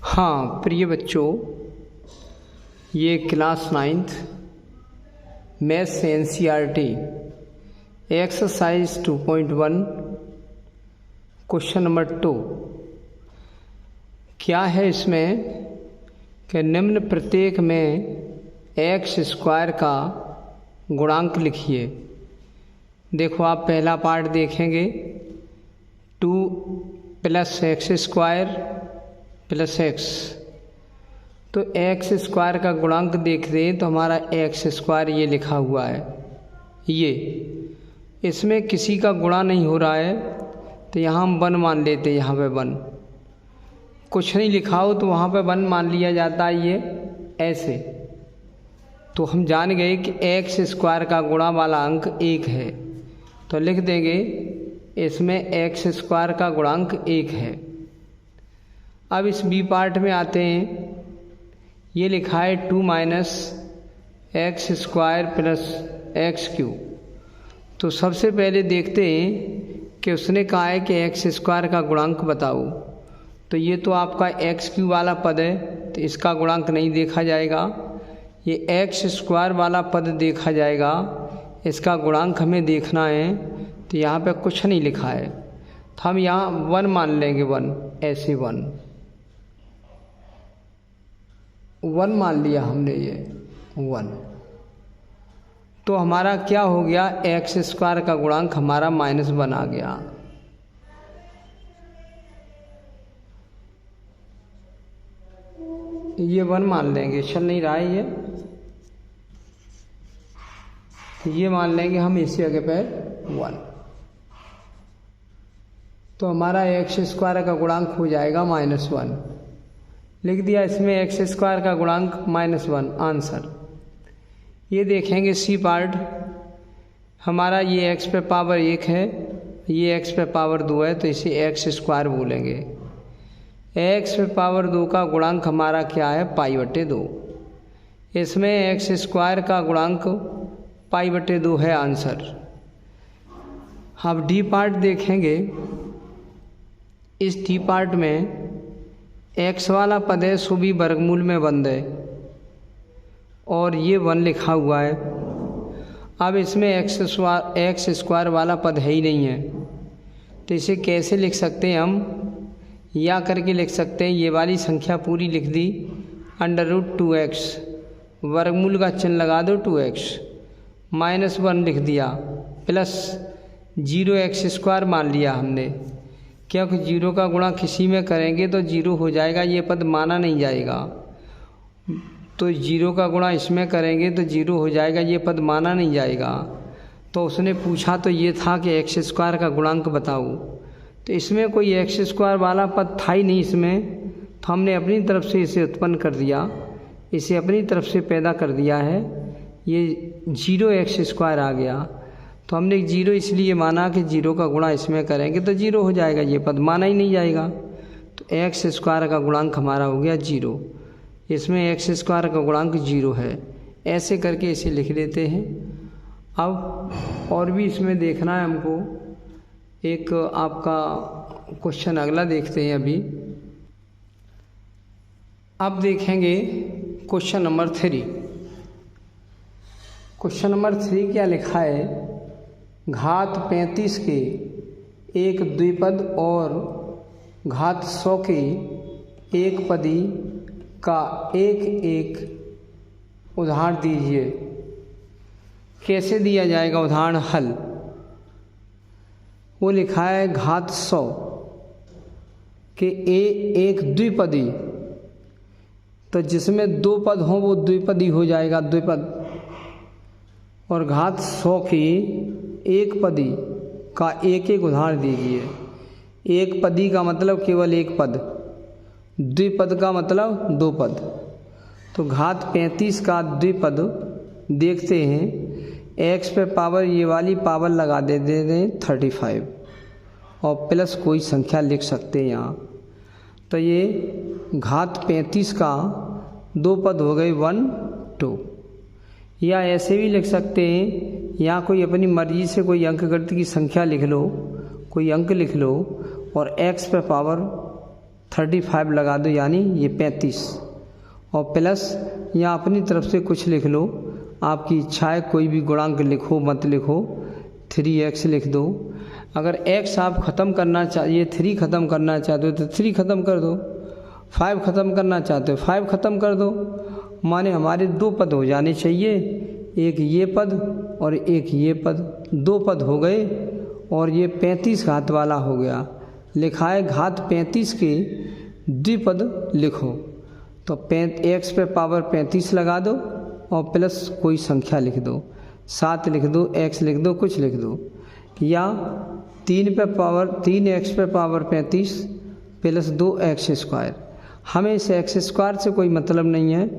हाँ प्रिय बच्चों, ये class 9th maths NCERT exercise 2.1 question number 2 क्या है इसमें कि निम्न प्रत्येक में एक्स स्क्वायर का गुणांक लिखिए। देखो आप पहला पार्ट देखेंगे 2 + x स्क्वायर + x, तो एक्स स्क्वायर का गुणांक देख रहे हैं तो हमारा एक्स स्क्वायर ये लिखा हुआ है, ये इसमें किसी का गुणा नहीं हो रहा है तो यहाँ हम 1 मान लेते हैं। यहाँ पे 1 कुछ नहीं लिखा हो तो वहाँ पे 1 मान लिया जाता है, ये ऐसे। तो हम जान गए कि एक्स स्क्वायर का गुणा वाला अंक 1 है, तो लिख देंगे इसमें एक्स स्क्वायर का गुणांक 1 है। अब इस बी पार्ट में आते हैं, ये लिखा है 2 - x स्क्वायर + x³। तो सबसे पहले देखते हैं कि उसने कहा है कि एक्स स्क्वायर का गुणांक बताओ। तो ये तो आपका x³ वाला पद है तो इसका गुणांक नहीं देखा जाएगा, ये एक्स स्क्वायर वाला पद देखा जाएगा, इसका गुणांक हमें देखना है। तो यहाँ पे कुछ नहीं लिखा है तो हम यहाँ 1 मान लेंगे, 1 ऐसे 1 मान लिया हमने, ये 1। तो हमारा क्या हो गया, एक्स स्क्वायर का गुणांक हमारा -1 आ गया। ये 1 मान लेंगे, चल नहीं रहा है ये मान लेंगे हम इसी जगह पर 1। तो हमारा एक्स स्क्वायर का गुणांक हो जाएगा -1, लिख दिया इसमें एक्स स्क्वायर का गुणांक -1 आंसर। ये देखेंगे सी पार्ट, हमारा ये x पे पावर 1 है, ये x पे पावर 2 है, तो इसे एक्स स्क्वायर बोलेंगे। x पे पावर 2 का गुणांक हमारा क्या है, π/2। इसमें एक्स स्क्वायर का गुणांक π/2 है आंसर। अब डी पार्ट देखेंगे, इस डी पार्ट में x वाला पद है सो भी वर्गमूल में बंद है और ये 1 लिखा हुआ है। अब इसमें एक्स स्क्वायर वाला पद है ही नहीं है, तो इसे कैसे लिख सकते हैं हम, या करके लिख सकते हैं। ये वाली संख्या पूरी लिख दी, √2x, वर्गमूल का चिन्ह लगा दो 2x, -1 लिख दिया, प्लस 0x² मान लिया हमने, क्योंकि 0 का गुणा किसी में करेंगे तो 0 हो जाएगा, ये पद माना नहीं जाएगा। तो 0 का गुणा इसमें करेंगे तो 0 हो जाएगा, ये पद माना नहीं जाएगा। तो उसने पूछा तो ये था कि एक्स स्क्वायर का गुणांक बताओ, तो इसमें कोई एक्स स्क्वायर वाला पद था ही नहीं इसमें, तो हमने अपनी तरफ से इसे उत्पन्न कर दिया, इसे अपनी तरफ से पैदा कर दिया है। ये 0x² आ गया, तो हमने 0 इसलिए माना कि 0 का गुणा इसमें करेंगे तो 0 हो जाएगा, ये पद माना ही नहीं जाएगा। तो एक्स स्क्वायर का गुणांक हमारा हो गया 0, इसमें एक्स स्क्वायर का गुणांक 0 है। ऐसे करके इसे लिख देते हैं। अब और भी इसमें देखना है हमको, एक आपका क्वेश्चन अगला देखते हैं अभी। अब देखेंगे क्वेश्चन नंबर 3। क्वेश्चन नंबर 3 क्या लिखा है, घात 35 के एक द्विपद और घात 100 के एक पदी का एक उदाहरण दीजिए। कैसे दिया जाएगा उदाहरण हल, वो लिखा है घात 100 के एक द्विपदी, तो जिसमें 2 पद हों वो द्विपदी हो जाएगा, द्विपद। और घात 100 की एक पदी का एक उदाहरण दीजिए। एक पदी का मतलब केवल एक पद, द्विपद का मतलब 2 पद। तो घात 35 का द्विपद देखते हैं, x पे पावर ये वाली पावर लगा देते हैं 35 और प्लस कोई संख्या लिख सकते हैं यहाँ। तो ये घात 35 का 2 पद हो गए 1, 2। या ऐसे भी लिख सकते हैं, या कोई अपनी मर्जी से कोई अंकगणित की संख्या लिख लो, कोई अंक लिख लो और x पे पावर 35 लगा दो, यानी ये 35, और प्लस या अपनी तरफ से कुछ लिख लो, आपकी इच्छा है, कोई भी गुणांक लिखो मत लिखो, 3x लिख दो। अगर x आप ख़त्म करना चाहिए, 3 ख़त्म करना चाहते हो तो 3 ख़त्म कर दो, 5 ख़त्म करना चाहते हो 5 ख़त्म कर दो। माने हमारे 2 पद हो जाने चाहिए, एक ये पद और एक ये पद, 2 पद हो गए और ये 35 घात वाला हो गया। लिखा है घात 35 के द्विपद लिखो, तो x पे पावर 35 लगा दो और प्लस कोई संख्या लिख दो, 7 लिख दो, x लिख दो, कुछ लिख दो, या 3x पे पावर 35 प्लस 2x²। हमें इस x² से कोई मतलब नहीं है,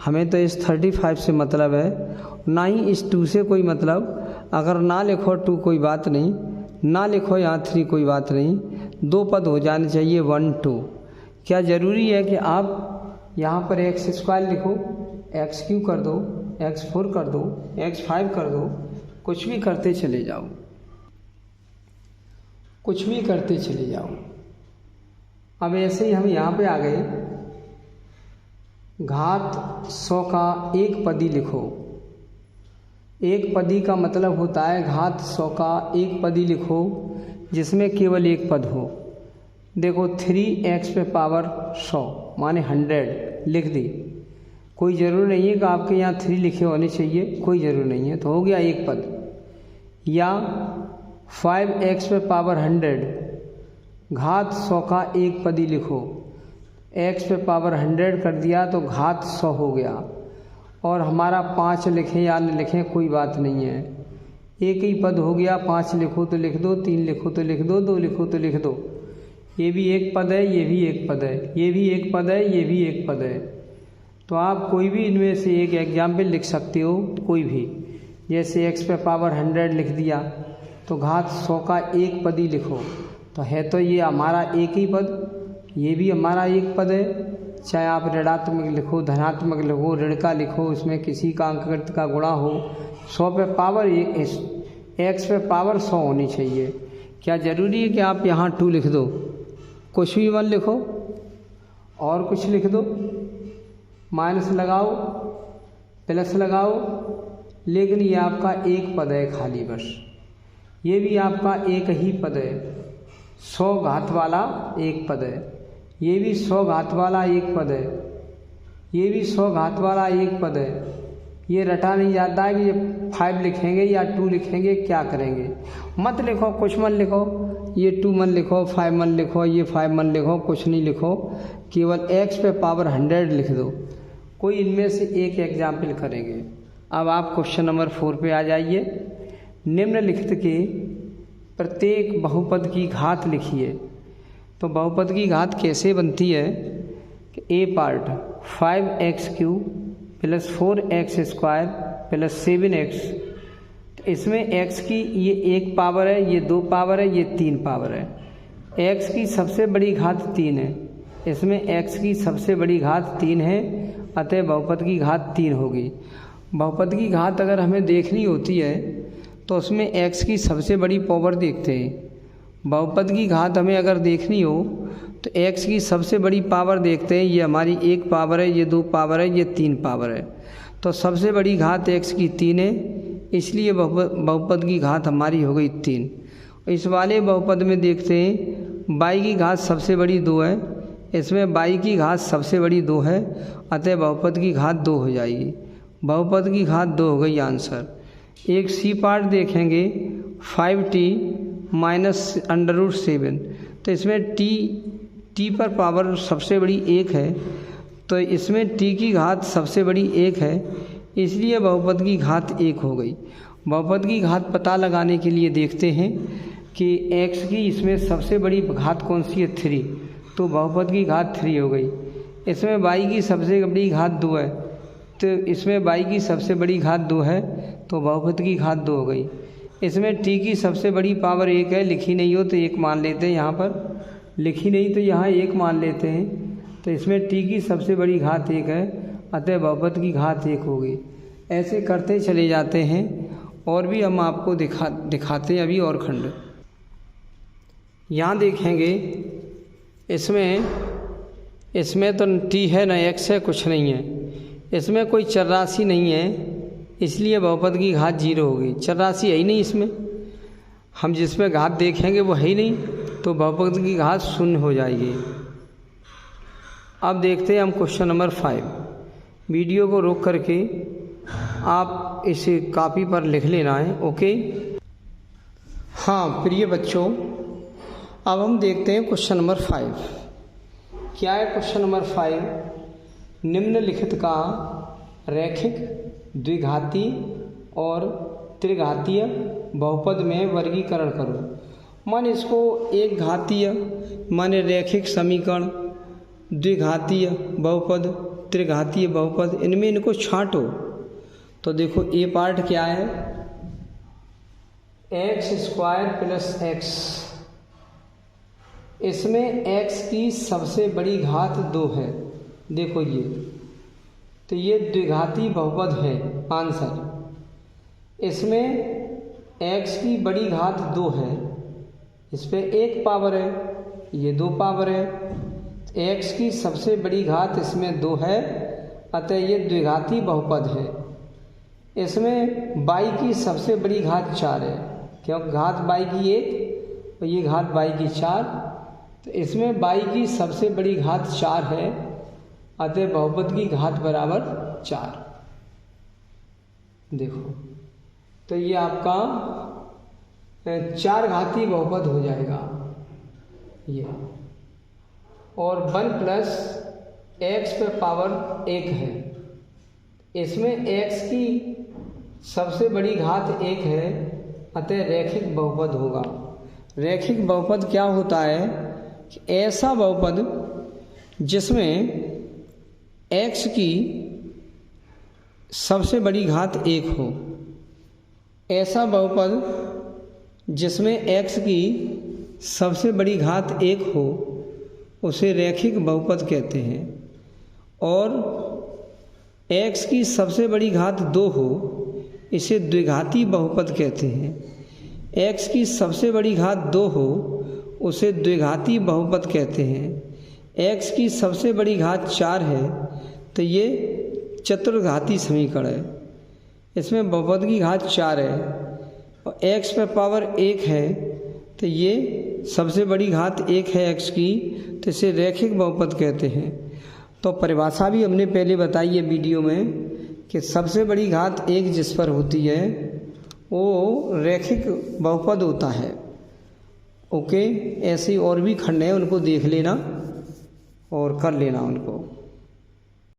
हमें तो इस 35 से मतलब है, ना ही इस 2 से कोई मतलब। अगर ना लिखो 2 कोई बात नहीं, ना लिखो यहाँ 3 कोई बात नहीं, 2 पद हो जाने चाहिए 1 2। क्या ज़रूरी है कि आप यहाँ पर x² लिखो, x³ कर दो, x4 कर दो, x5 कर दो, कुछ भी करते चले जाओ, कुछ भी करते चले जाओ। अब ऐसे ही हम यहाँ पे आ गए, घात 100 का एक पदी लिखो। एक पदी का मतलब होता है घात 100 का एक पदी लिखो जिसमें केवल एक पद हो। देखो 3x पे पावर 100 माने 100 लिख दी, कोई ज़रूर नहीं है कि आपके यहाँ 3 लिखे होने चाहिए, कोई ज़रूर नहीं है, तो हो गया एक पद। या 5x पे पावर 100 घात 100 का एक पदी लिखो, x पे पावर 100 कर दिया तो घात 100 हो गया, और हमारा 5 लिखें या न लिखें कोई बात नहीं है, एक ही पद हो गया। 5 लिखो तो लिख दो, 3 लिखो तो लिख दो, 2 लिखो तो लिख दो। ये भी एक पद है, ये भी एक पद है, ये भी एक पद है, ये भी एक पद है। तो आप कोई भी इनमें से एक एग्जाम्पल लिख सकते हो, कोई भी। जैसे x पे पावर 100 लिख दिया तो घात 100 का एक पदी लिखो, तो है तो ये हमारा एक ही पद, ये भी हमारा एक पद है। चाहे आप ऋणात्मक लिखो, धनात्मक लिखो, ऋण का लिखो, उसमें किसी का अंकगणित का गुणा हो, 100 पे पावर x पे पावर 100 होनी चाहिए। क्या ज़रूरी है कि आप यहाँ 2 लिख दो? कुछ भी मत लिखो और कुछ लिख दो, माइनस लगाओ, प्लस लगाओ, लेकिन ये आपका एक पद है खाली बस। ये भी आपका एक ही पद है, 100 घात वाला एक पद है, ये भी 100 घात वाला एक पद है, ये भी 100 घात वाला एक पद है। ये रटा नहीं जाता है कि ये 5 लिखेंगे या 2 लिखेंगे, क्या करेंगे? मत लिखो, कुछ मत लिखो, ये 2 मत लिखो, 5 मत लिखो, ये 5 मत लिखो, कुछ नहीं लिखो, केवल x पे पावर 100 लिख दो। कोई इनमें से एक एग्जाम्पल करेंगे। अब आप क्वेश्चन नंबर 4 पे आ जाइए। निम्नलिखित के प्रत्येक बहुपद की घात लिखिए। तो बहुपद की घात कैसे बनती है कि ए part 5x³ plus 4x² plus 7x, तो इसमें x की ये 1 पावर है, ये 2 पावर है, ये 3 पावर है। x की सबसे बड़ी घात 3 है, इसमें x की सबसे बड़ी घात 3 है, अतः बहुपद की घात 3 होगी। बहुपद की घात अगर हमें देखनी होती है तो उसमें x की सबसे बड़ी पावर देखते हैं। बहुपद की घात हमें अगर देखनी हो तो x की सबसे बड़ी पावर देखते हैं, ये हमारी 1 पावर है, ये 2 पावर है, ये 3 पावर है। तो सबसे बड़ी घात x की 3 है, इसलिए बहुपद की घात हमारी हो गई 3। इस वाले बहुपद में देखते हैं y की घात सबसे बड़ी 2 है, इसमें y की घात सबसे बड़ी 2 है, अतः बहुपद की घात 2 हो जाएगी। बहुपद की घात 2 हो गई आंसर। एक सी पार्ट देखेंगे 5t माइनस √7, तो इसमें t पर पावर सबसे बड़ी 1 है, तो इसमें t की घात सबसे बड़ी 1 है, इसलिए बहुपद की घात 1 हो गई। बहुपद की घात पता लगाने के लिए देखते हैं कि x की इसमें सबसे बड़ी घात कौन सी है, 3, तो बहुपद की घात 3 हो गई। इसमें y की सबसे बड़ी घात 2 है, तो इसमें y की सबसे बड़ी घात 2 है, तो बहुपद की घात 2 हो गई। इसमें t की सबसे बड़ी पावर 1 है, लिखी नहीं हो तो 1 मान लेते हैं, यहाँ पर लिखी नहीं तो यहाँ 1 मान लेते हैं, तो इसमें t की सबसे बड़ी घात 1 है, अतः बहुपद की घात 1 होगी। ऐसे करते चले जाते हैं और भी हम आपको दिखाते हैं अभी और खंड। यहाँ देखेंगे इसमें इसमें तो टी है ना एक्स है, कुछ नहीं है। इसमें कोई चरराशि नहीं है, इसलिए बहुपद की घात 0 होगी। चरराशि है ही नहीं इसमें, हम जिसमें घात देखेंगे वो है ही नहीं, तो बहुपद की घात 0 हो जाएगी। अब देखते हैं हम क्वेश्चन नंबर 5। वीडियो को रोक करके आप इसे कॉपी पर लिख लेना है, ओके। हाँ प्रिय बच्चों, अब हम देखते हैं क्वेश्चन नंबर 5। क्या है क्वेश्चन नंबर 5? निम्नलिखित का रैखिक, द्विघाती और त्रिघातीय बहुपद में वर्गीकरण करो। मान इसको एक घातीय माने रैखिक समीकरण, द्विघातीय बहुपद, त्रिघातीय बहुपद, इनमें इनको छांटो। तो देखो ए पार्ट क्या है, x² + x। इसमें x की सबसे बड़ी घात 2 है, देखो ये, तो ये द्विघाती बहुपद है आंसर। इसमें x की बड़ी घात 2 है, इस पे 1 पावर है, ये 2 पावर है। x की सबसे बड़ी घात इसमें 2 है, अतः ये द्विघाती बहुपद है। इसमें y की सबसे बड़ी घात 4 है, क्योंकि घात y की 1 और ये घात y की 4, तो इसमें y की सबसे बड़ी घात 4 है, अतः बहुपद की घात बराबर 4। देखो तो ये आपका 4 घाती बहुपद हो जाएगा ये, और 1 + x पे पावर 1 है। इसमें x की सबसे बड़ी घात 1 है, अतः रैखिक बहुपद होगा। रैखिक बहुपद क्या होता है कि ऐसा बहुपद जिसमें x की सबसे बड़ी घात 1 हो। ऐसा बहुपद जिसमें x की सबसे बड़ी घात 1 हो उसे रैखिक बहुपद कहते हैं, और x की सबसे बड़ी घात 2 हो इसे द्विघाती बहुपद कहते हैं। x की सबसे बड़ी घात 2 हो उसे द्विघाती बहुपद कहते हैं। x की सबसे बड़ी घात 4 है, तो ये चतुर्घाती समीकरण है। इसमें बहुपद की घात 4 है और x पे पावर 1 है, तो ये सबसे बड़ी घात 1 है x की, तो इसे रैखिक बहुपद कहते हैं। तो परिभाषा भी हमने पहले बताई है वीडियो में कि सबसे बड़ी घात 1 जिस पर होती है वो रैखिक बहुपद होता है, ओके। ऐसे और भी खंड हैं, उनको देख लेना और कर लेना उनको।